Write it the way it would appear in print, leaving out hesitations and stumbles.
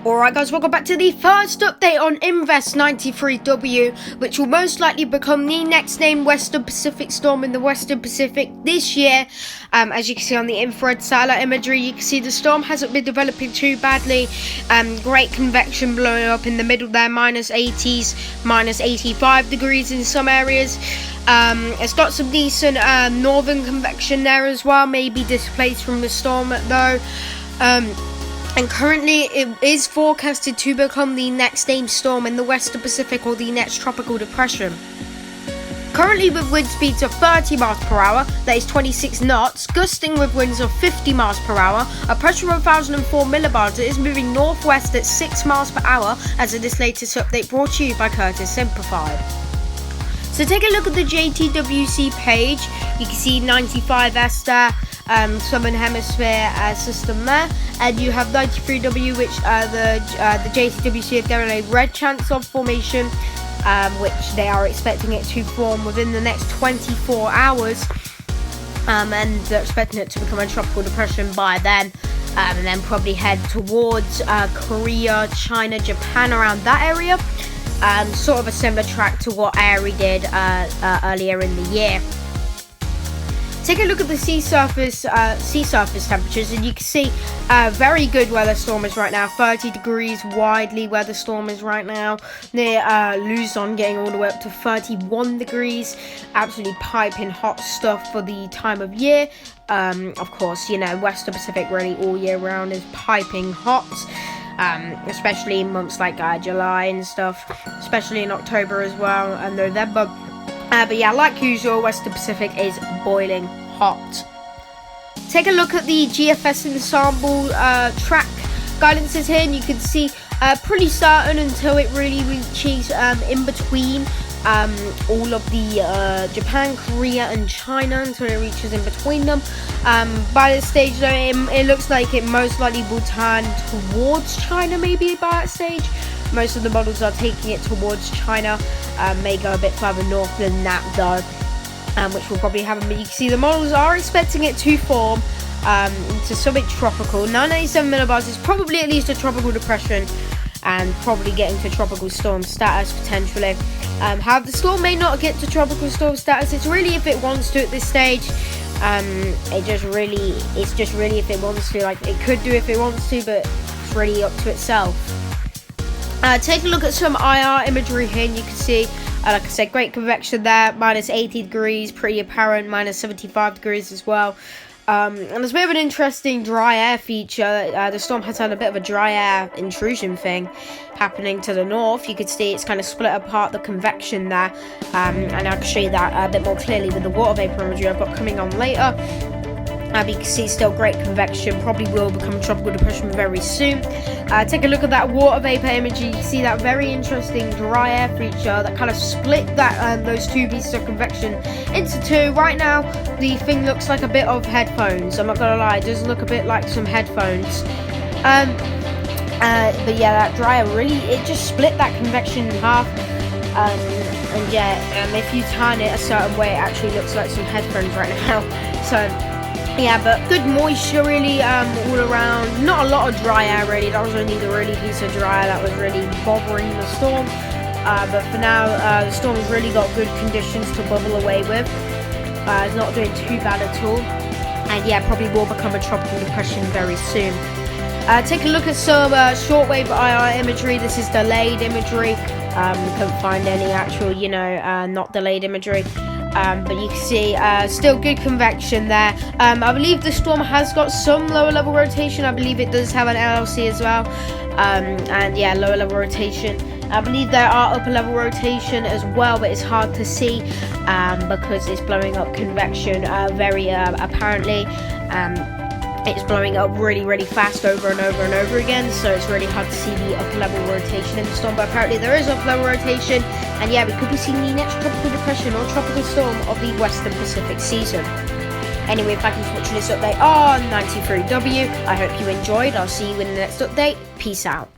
Alright guys, welcome back to the first update on Invest 93W, which will most likely become the next named Western Pacific storm in the Western Pacific this year. As you can see on the infrared satellite imagery, you can see the storm hasn't been developing too badly. Great convection blowing up in the middle there, minus 80s, minus 85 degrees in some areas. It's got some decent northern convection there as well, maybe displaced from the storm though. And currently it is forecasted to become the next named storm in the Western Pacific, or the next tropical depression. Currently with wind speeds of 30 miles per hour, that is 26 knots, gusting with winds of 50 miles per hour, a pressure of 1004 millibars. It is moving northwest at 6 miles per hour as of this latest update, brought to you by Curtis Simplified. So take a look at the JTWC page. You can see 95S there, Southern Hemisphere system there, and you have 93W, which the JTWC have given a red chance of formation, which they are expecting it to form within the next 24 hours, and they're expecting it to become a tropical depression by then, and then probably head towards Korea, China, Japan, around that area. Sort of a similar track to what Ari did earlier in the year. Take a look at the sea surface temperatures, and you can see very good where the storm is right now. 30 degrees widely where the storm is right now. Near Luzon, getting all the way up to 31 degrees. Absolutely piping hot stuff for the time of year. Of course, you know, Western Pacific really all year round is piping hot. Especially in months like July and stuff, especially in October as well, and November. But yeah, like usual, Western Pacific is boiling hot. Take a look at the GFS ensemble track guidances here, and you can see pretty certain until it really reaches in between all of the Japan, Korea and China, until it reaches in between them. By this stage though, it looks like it most likely will turn towards China maybe by that stage. Most of the models are taking it towards China, may go a bit further north than that though, which will probably happen. But you can see the models are expecting it to form into something tropical. 987 millibars is probably at least a tropical depression, and probably getting to tropical storm status potentially. However, the storm may not get to tropical storm status. It's really if it wants to at this stage. It's just really if it wants to. Like, it could do if it wants to, but it's really up to itself. Take a look at some IR imagery here, and you can see, like I said, great convection there, minus 80 degrees, pretty apparent, minus 75 degrees as well. And there's a bit of an interesting dry air feature. The storm has had a bit of a dry air intrusion thing happening to the north. You could see it's kind of split apart the convection there, and I can show you that a bit more clearly with the water vapor imagery I've got coming on later. You can see still great convection, probably will become a tropical depression very soon. Take a look at that water vapor imagery. You can see that very interesting dry air feature that kind of split that those two pieces of convection into two. Right now, the thing looks like a bit of headphones. I'm not gonna lie, it does look a bit like some headphones. But yeah, that dry air really, it just split that convection in half. And yeah, if you turn it a certain way, it actually looks like some headphones right now. So yeah, but good moisture really all around. Not a lot of dry air really. That was only the really piece of dry air that was really bothering the storm. But for now, the storm's really got good conditions to bubble away with. It's not doing too bad at all. And yeah, probably will become a tropical depression very soon. Take a look at some shortwave IR imagery. This is delayed imagery. Couldn't find any actual, not delayed imagery. But you can see still good convection there. I believe the storm has got some lower level rotation. I believe it does have an LLC as well. And yeah, lower level rotation. I believe there are upper level rotation as well, but it's hard to see because it's blowing up convection very apparently. It's blowing up really, really fast over and over and over again, so it's really hard to see the upper level rotation in the storm, but apparently there is upper level rotation, and yeah, we could be seeing the next tropical depression or tropical storm of the Western Pacific season. Anyway, thank you for watching this update on 93W. I hope you enjoyed. I'll see you in the next update. Peace out.